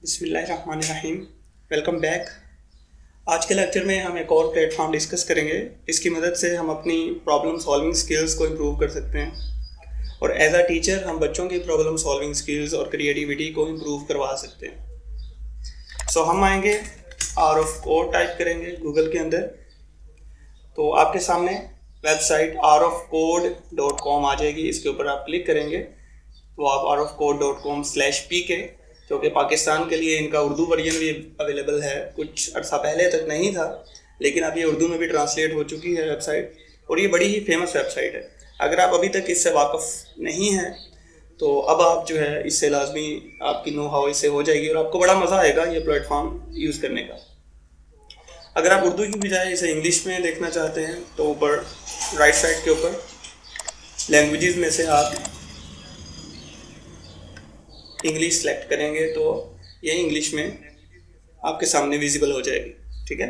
बिस्मिल्लाहिर्रहमानिर्रहीम। Welcome back. आज के लेक्चर में हम एक और प्लेटफॉर्म डिस्कस करेंगे। इसकी मदद से हम अपनी प्रॉब्लम सॉल्विंग स्किल्स को इम्प्रूव कर सकते हैं और एज अ टीचर हम बच्चों की प्रॉब्लम सॉल्विंग स्किल्स और क्रिएटिविटी को इम्प्रूव करवा सकते हैं। हम आएंगे आर ऑफ कोड टाइप करेंगे गूगल के अंदर, तो आपके सामने वेबसाइट rofcode.com आ जाएगी। इसके ऊपर आप क्लिक करेंगे तो आप rofcode.com/pk, जो कि पाकिस्तान के लिए इनका उर्दू वर्जन भी अवेलेबल है। कुछ अर्सा पहले तक नहीं था, लेकिन अब ये उर्दू में भी ट्रांसलेट हो चुकी है वेबसाइट, और ये बड़ी ही फेमस वेबसाइट है। अगर आप अभी तक इससे वाकफ़ नहीं हैं तो अब आप जो है इससे लाजमी आपकी नो हाउ इससे हो जाएगी और आपको बड़ा मज़ा आएगा ये प्लेटफॉर्म यूज़ करने का। अगर आप उर्दू की बजाय इसे इंग्लिश में देखना चाहते हैं तो ऊपर राइट साइड के ऊपर लैंग्वेजेस में से आप इंग्लिश सेलेक्ट करेंगे तो ये इंग्लिश में आपके सामने विजिबल हो जाएगी। ठीक है,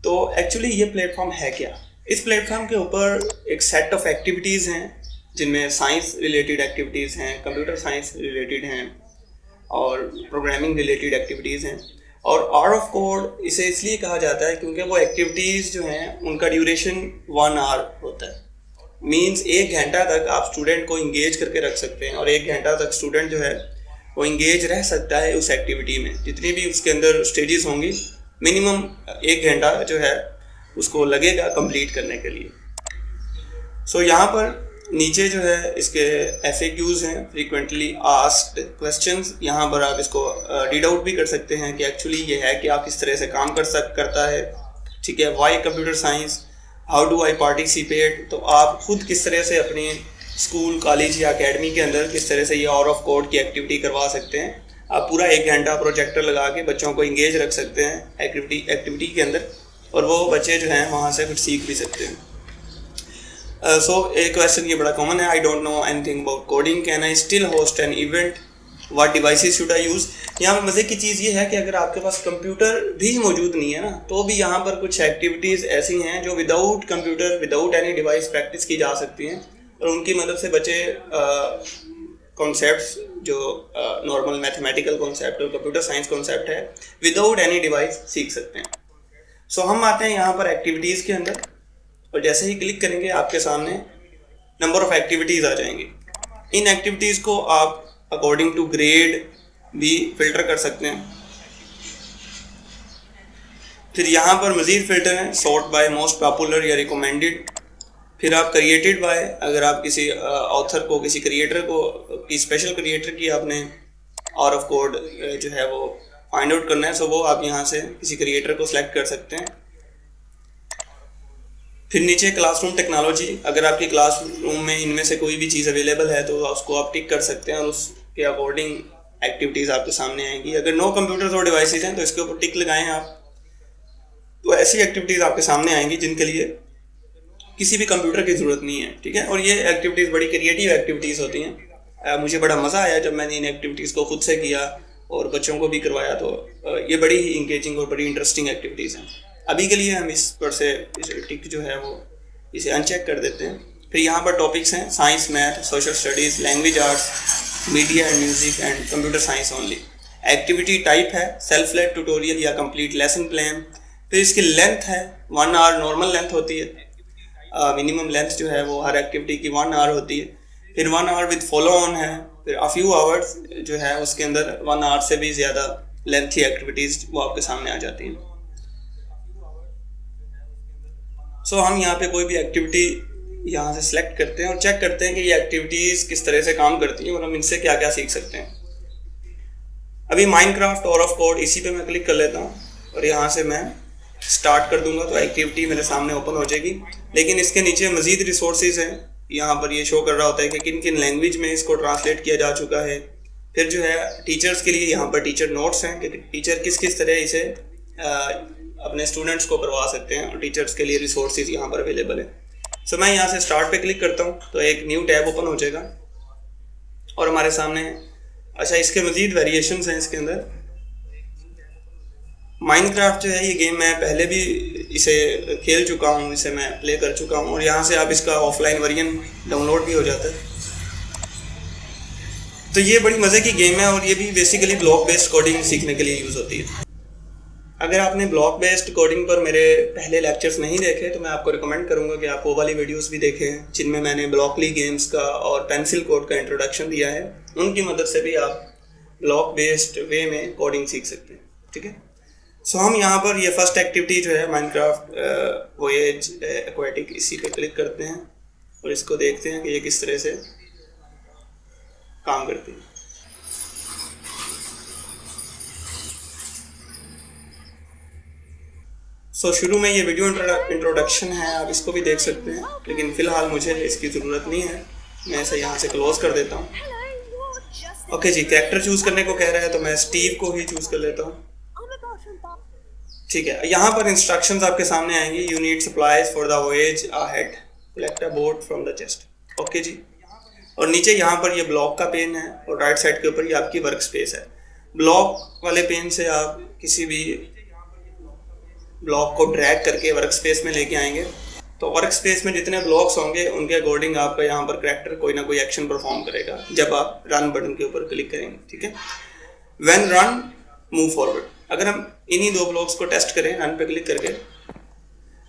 तो एक्चुअली ये प्लेटफॉर्म है क्या? इस प्लेटफॉर्म के ऊपर एक सेट ऑफ एक्टिविटीज़ हैं जिनमें साइंस रिलेटेड एक्टिविटीज़ हैं, कंप्यूटर साइंस रिलेटेड हैं और प्रोग्रामिंग रिलेटेड एक्टिविटीज़ हैं। और आर ऑफ कोड इसे इसलिए कहा जाता है क्योंकि वो एक्टिविटीज़ जो हैं उनका ड्यूरेशन 1 आवर होता है। मीन्स 1 घंटा तक आप स्टूडेंट को इंगेज करके रख सकते हैं और 1 घंटा तक स्टूडेंट जो है वो इंगेज रह सकता है उस एक्टिविटी में। जितनी भी उसके अंदर स्टेजेस होंगी, मिनिमम 1 घंटा जो है उसको लगेगा कंप्लीट करने के लिए। यहाँ पर नीचे जो है इसके FAQs हैं, फ्रीक्वेंटली आस्क्ड क्वेश्चंस। यहाँ पर आप इसको रीड आउट भी कर सकते हैं कि एक्चुअली ये है कि आप किस तरह से काम करता है। ठीक है, why computer science, how do I participate. तो आप खुद किस तरह से अपने स्कूल, कॉलेज या एकेडमी के अंदर किस तरह से ये आर ऑफ कोड की एक्टिविटी करवा सकते हैं। आप पूरा 1 घंटा प्रोजेक्टर लगा के बच्चों को इंगेज रख सकते हैं एक्टिविटी के अंदर, और वो बच्चे जो हैं वहाँ से फिर सीख भी सकते हैं। एक क्वेश्चन ये बड़ा कॉमन है, I don't know anything about coding, can I still host an event, what devices should I use. यहाँ पर मज़े की चीज़ ये है कि अगर आपके पास कंप्यूटर भी मौजूद नहीं है ना, तो भी यहाँ पर कुछ एक्टिविटीज़ ऐसी हैं जो without computer, without any device practice की जा सकती हैं, और उनकी मदद से बच्चे कॉन्सेप्ट्स जो नॉर्मल मैथमेटिकल कॉन्सेप्ट और कंप्यूटर साइंस कॉन्सेप्ट है विदाउट एनी डिवाइस सीख सकते हैं। हम आते हैं यहाँ पर एक्टिविटीज़ के अंदर, और जैसे ही क्लिक करेंगे आपके सामने नंबर ऑफ़ एक्टिविटीज़ आ जाएंगी। इन एक्टिविटीज़ को आप अकॉर्डिंग टू ग्रेड भी फ़िल्टर कर सकते हैं। फिर यहाँ पर मज़ीद फ़िल्टर हैं, सॉर्ट बाय मोस्ट पॉपुलर या रिकमेंडेड। फिर आप क्रिएटेड बाय, अगर आप किसी ऑथर को, किसी क्रिएटर को, स्पेशल क्रिएटर की आपने आर ऑफ कोड जो है वो फाइंड आउट करना है, सो वो आप यहाँ से किसी क्रिएटर को सिलेक्ट कर सकते हैं। फिर नीचे क्लासरूम टेक्नोलॉजी, अगर आपकी क्लासरूम में इनमें से कोई भी चीज़ अवेलेबल है तो उसको आप टिक कर सकते हैं और उसके अकॉर्डिंग एक्टिविटीज़ आपके सामने आएंगी। अगर नो कंप्यूटर्स और डिवाइसेस हैं तो इसके ऊपर टिक लगाएं आप, तो ऐसी एक्टिविटीज़ आपके सामने आएंगी जिनके लिए किसी भी कंप्यूटर की ज़रूरत नहीं है। ठीक है, और ये एक्टिविटीज़ बड़ी क्रिएटिव एक्टिविटीज़ होती हैं। मुझे बड़ा मज़ा आया जब मैंने इन एक्टिविटीज़ को खुद से किया और बच्चों को भी करवाया, तो ये बड़ी ही इंगेजिंग और बड़ी इंटरेस्टिंग एक्टिविटीज़ हैं। अभी के लिए हम इस पर से टिक जो है वो इसे अनचेक कर देते हैं। फिर यहाँ पर टॉपिक्स हैं, science, math, social studies, language arts, media and music and computer science only. Activity type है सेल्फ लेड ट्यूटोरियल या कंप्लीट लेसन प्लान। फिर इसकी लेंथ है 1 आवर नॉर्मल लेंथ होती है, मिनिमम लेंथ जो है वो हर एक्टिविटी की 1 आवर होती है। फिर 1 आवर विद फॉलो ऑन है। फिर अ फ्यू आवर्स जो है उसके अंदर 1 आवर से भी ज़्यादा लेंथी एक्टिविटीज़ वो आपके सामने आ जाती हैं। हम यहाँ पे कोई भी एक्टिविटी यहाँ से सिलेक्ट करते हैं और चेक करते हैं कि ये एक्टिविटीज़ किस तरह से काम करती हैं और हम इनसे क्या क्या सीख सकते हैं। अभी माइनक्राफ्ट आर ऑफ कोड, इसी पे मैं क्लिक कर लेता हूँ और यहाँ से मैं स्टार्ट कर दूंगा तो एक्टिविटी मेरे सामने ओपन हो जाएगी। लेकिन इसके नीचे मज़ीद रिसोर्सेज हैं, यहाँ पर ये शो कर रहा होता है कि किन किन लैंग्वेज में इसको ट्रांसलेट किया जा चुका है। फिर जो है टीचर्स के लिए यहाँ पर टीचर नोट्स हैं कि टीचर किस किस तरह इसे अपने स्टूडेंट्स को करवा सकते हैं, और टीचर्स के लिए रिसोर्सेज यहाँ पर अवेलेबल है। मैं यहाँ से स्टार्ट पे क्लिक करता हूँ तो एक न्यू टैब ओपन हो जाएगा और हमारे सामने अच्छा इसके मज़ीद वेरिएशंस हैं। इसके अंदर माइनक्राफ्ट जो है ये गेम मैं पहले भी इसे खेल चुका हूँ, इसे मैं प्ले कर चुका हूँ, और यहाँ से आप इसका ऑफलाइन वर्जन डाउनलोड भी हो जाता है। तो ये बड़ी मज़े की गेम है और ये भी बेसिकली ब्लॉक बेस्ड कोडिंग सीखने के लिए यूज़ होती है। अगर आपने ब्लॉक बेस्ड कोडिंग पर मेरे पहले लेक्चर्स नहीं देखे तो मैं आपको रिकमेंड करूंगा कि आप वो वाली वीडियोस भी देखें जिनमें मैंने ब्लॉकली गेम्स का और पेंसिल कोड का इंट्रोडक्शन दिया है। उनकी मदद से भी आप ब्लॉक बेस्ड वे में कोडिंग सीख सकते हैं। ठीक है, सो हम यहाँ पर ये फर्स्ट एक्टिविटी जो है माइनक्राफ्ट वोयेज एक्वाटिक, इसी पे क्लिक करते हैं और इसको देखते हैं कि ये किस तरह से काम करती है। शुरू में ये वीडियो इंट्रोडक्शन है, आप इसको भी देख सकते हैं, लेकिन फ़िलहाल मुझे इसकी ज़रूरत नहीं है। मैं इसे यहाँ से क्लोज़ कर देता हूँ। ओके जी, कैरेक्टर चूज़ करने को कह रहा है तो मैं स्टीव को ही चूज़ कर लेता हूँ। ठीक है, यहाँ पर इंस्ट्रक्शंस आपके सामने आएंगी। You need supplies for the voyage ahead, collect a boat from the chest. Okay जी, और नीचे यहाँ पर ये ब्लॉक का पेन है और राइट साइड के ऊपर ये आपकी वर्क स्पेस है। ब्लॉक वाले पेन से आप किसी भी ब्लॉक को ड्रैग करके वर्क स्पेस में लेके आएंगे तो वर्क स्पेस में जितने ब्लॉक्स होंगे उनके अकॉर्डिंग आपका यहाँ पर कैरेक्टर कोई ना कोई एक्शन परफॉर्म करेगा जब आप रन बटन के ऊपर क्लिक करेंगे। ठीक है, व्हेन रन मूव फॉरवर्ड। अगर हम इन्हीं दो ब्लॉक्स को टेस्ट करें रन पे क्लिक करके,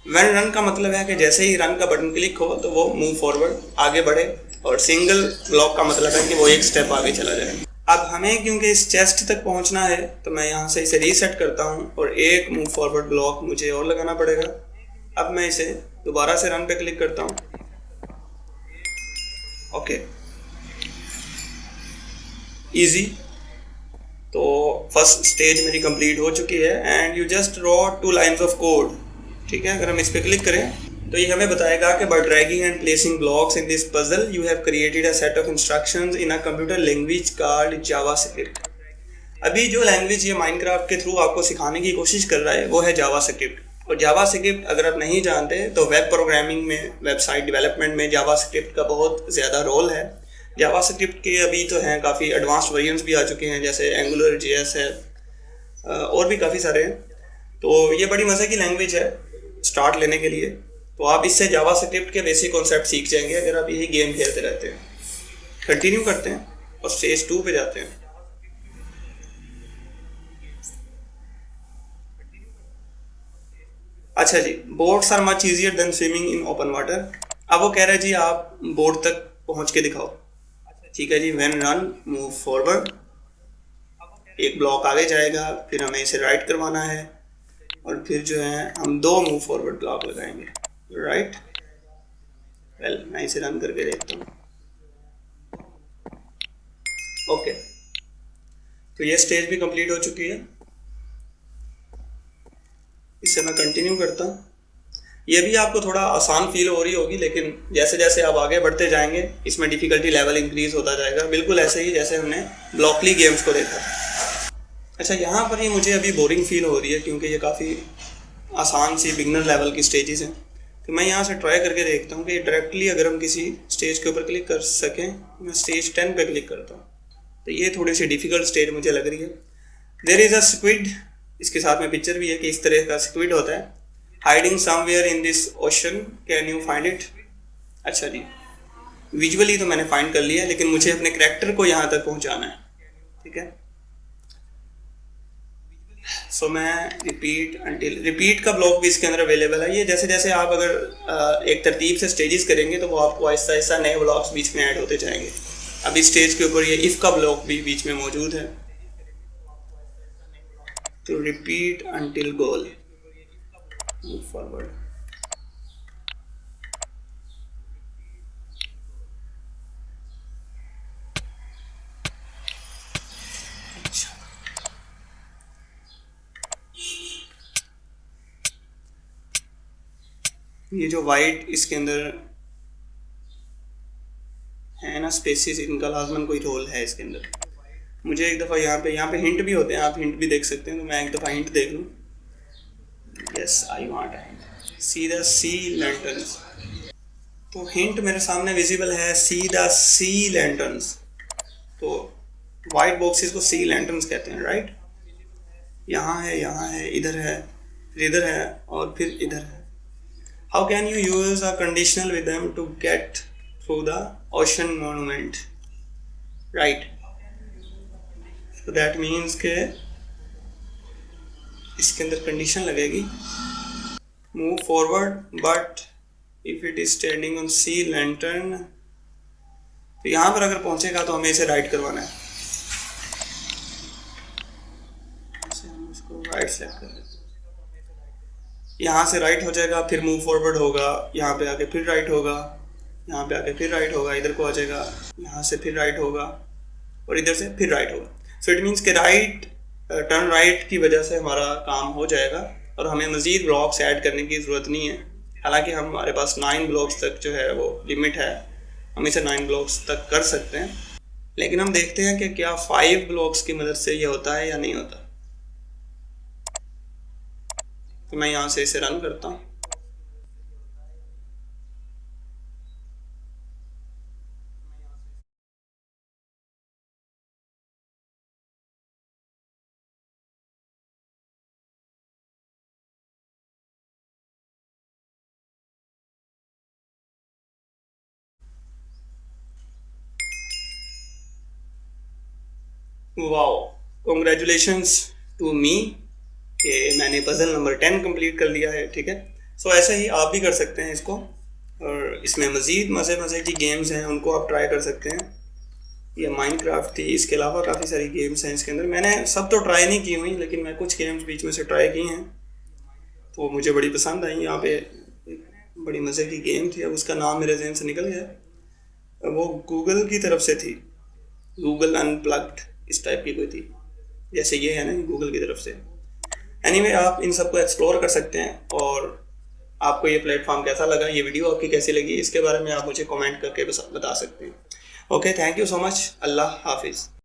व्हेन रन का मतलब है कि जैसे ही रन का बटन क्लिक हो तो वो मूव फॉरवर्ड आगे बढ़े, और सिंगल ब्लॉक का मतलब है कि वो एक स्टेप आगे चला जाए। अब हमें क्योंकि इस चेस्ट तक पहुंचना है तो मैं यहाँ से इसे रीसेट करता हूँ और एक मूव फॉरवर्ड ब्लॉक मुझे और लगाना पड़ेगा। अब मैं इसे दोबारा से रन पे क्लिक करता हूँ। Okay, easy. तो फर्स्ट स्टेज मेरी कंप्लीट हो चुकी है and you just wrote 2 lines of code. ठीक है, अगर हम इस पे क्लिक करें तो ये हमें बताएगा कि bye dragging and placing blocks in this puzzle you have created a set of instructions in a computer language called JavaScript. अभी जो लैंग्वेज ये माइनक्राफ्ट के थ्रू आपको सिखाने की कोशिश कर रहा है वो है जावास्क्रिप्ट। और जावास्क्रिप्ट अगर आप नहीं जानते तो वेब प्रोग्रामिंग में, वेबसाइट डेवलपमेंट में जावास्क्रिप्ट का बहुत ज़्यादा रोल है। जावास्क्रिप्ट के अभी तो हैं काफ़ी एडवांस्ड वर्जन्स भी आ चुके हैं, जैसे एंगुलर JS है और भी काफ़ी सारे हैं। तो ये बड़ी मज़े की लैंग्वेज है स्टार्ट लेने के लिए। तो आप इससे जावास्क्रिप्ट के बेसिक कॉन्सेप्ट सीख जाएंगे अगर आप यही गेम खेलते रहते हैं। कंटिन्यू करते हैं और स्टेज 2 पे जाते हैं। अच्छा जी, boats are much easier than swimming in open water. अब वो कह रहे हैं जी आप बोट तक पहुंच के दिखाओ। ठीक है जी, व्हेन रन मूव फॉरवर्ड, एक ब्लॉक आगे जाएगा, फिर हमें इसे राइट करवाना है और फिर जो है हम 2 मूव फॉरवर्ड ब्लॉक लगाएंगे। राइट, वेल मैं इसे रन करके देखता हूँ। ओके, तो ये स्टेज भी कंप्लीट हो चुकी है। इससे मैं कंटिन्यू करता हूँ। ये भी आपको थोड़ा आसान फील हो रही होगी, लेकिन जैसे जैसे आप आगे बढ़ते जाएंगे इसमें डिफ़िकल्टी लेवल इंक्रीज होता जाएगा, बिल्कुल ऐसे ही जैसे हमने ब्लॉकली गेम्स को देखा। अच्छा, यहाँ पर ही मुझे अभी बोरिंग फील हो रही है क्योंकि ये काफ़ी आसान सी बिगनर लेवल की स्टेजेस हैं। तो मैं यहाँ से ट्राई करके देखता हूँ कि डायरेक्टली अगर हम किसी स्टेज के ऊपर क्लिक कर सकें। मैं स्टेज 10 पे क्लिक करता हूँ तो ये थोड़ी सी डिफ़िकल्ट स्टेज मुझे लग रही है। देयर इज़ अ स्क्विड, इसके साथ में पिक्चर भी है कि इस तरह का स्क्विड होता है। Hiding somewhere in this ocean, can you find it. अच्छा जी, विजुअली तो मैंने फाइंड कर लिया, लेकिन मुझे अपने कैरेक्टर को यहाँ तक पहुँचाना है। ठीक है, सो मैं रिपीट का ब्लॉक भी इसके अंदर अवेलेबल है। ये जैसे जैसे आप अगर एक तरतीब से स्टेजेस करेंगे तो वो आपको आहिस्ता आहिस्ता नए ब्लॉक्स बीच में ऐड होते जाएंगे। अभी स्टेज के ऊपर ये इफ़ का ब्लॉक भी बीच में मौजूद है। तो रिपीट अंटिल गोल, मूव फॉरवर्ड। ये जो वाइट इसके अंदर है ना स्पेसिस, इनका लाजमन कोई रोल है इसके अंदर। मुझे एक दफ़ा यहाँ पे हिंट भी होते हैं, आप हिंट भी देख सकते हैं। तो मैं एक दफ़ा हिंट देख लूँ। Yes, I want a hint, see the sea lanterns. तो हिंट मेरे सामने विजिबल है, सी द सी लैंटर्न्स। तो वाइट बॉक्सेस को सी लैंटर्न्स कहते हैं, राइट। यहाँ है, इधर है, फिर इधर है और फिर इधर है। How can you use a conditional with them to get through the ocean monument? Right. तो दैट मीन्स के इसके अंदर कंडीशन लगेगी move forward but if it is standing on sea lantern. तो यहाँ पर अगर पहुंचेगा तो हमें इसे राइट करवाना है। हम इसको राइट सेलेक्ट कर लेते हैं, यहाँ से राइट हो जाएगा, फिर मूव फॉरवर्ड होगा, यहाँ पे आके फिर राइट होगा, यहाँ पे आके फिर राइट होगा, इधर को आ जाएगा, यहाँ से फिर राइट होगा और इधर से फिर राइट होगा। सो इट मीन्स के राइट टर्न राइट की वजह से हमारा काम हो जाएगा और हमें मज़ीद ब्लॉक्स ऐड करने की ज़रूरत नहीं है। हालांकि हमारे पास 9 ब्लॉक्स तक जो है वो लिमिट है, हम इसे 9 ब्लॉक्स तक कर सकते हैं, लेकिन हम देखते हैं कि क्या 5 ब्लॉक्स की मदद से ये होता है या नहीं होता। तो मैं यहाँ से इसे रन करता हूँ। वाओ, कॉन्ग्रेचुलेशंस टू मी कि मैंने पजल नंबर 10 कंप्लीट कर लिया है। ठीक है, सो ऐसे ही आप भी कर सकते हैं इसको, और इसमें मज़ीद मज़े मज़े की गेम्स हैं उनको आप ट्राई कर सकते हैं। ये माइनक्राफ्ट थी, इसके अलावा काफ़ी सारी गेम्स हैं इसके अंदर। मैंने सब तो ट्राई नहीं की हुई, लेकिन मैं कुछ गेम्स बीच में से ट्राई की हैं तो मुझे बड़ी पसंद आई। यहाँ पे एक बड़ी मज़े की गेम थी, अब उसका नाम मेरे जहन से निकल गया, वो गूगल की तरफ से थी, गूगल अनप्लग्ड इस टाइप की कोई थी, जैसे ये है ना गूगल की तरफ से। एनीवे आप इन सबको एक्सप्लोर कर सकते हैं। और आपको ये प्लेटफॉर्म कैसा लगा, ये वीडियो आपकी कैसी लगी, इसके बारे में आप मुझे कमेंट करके बता सकते हैं। Okay, thank you so much. अल्लाह हाफिज़।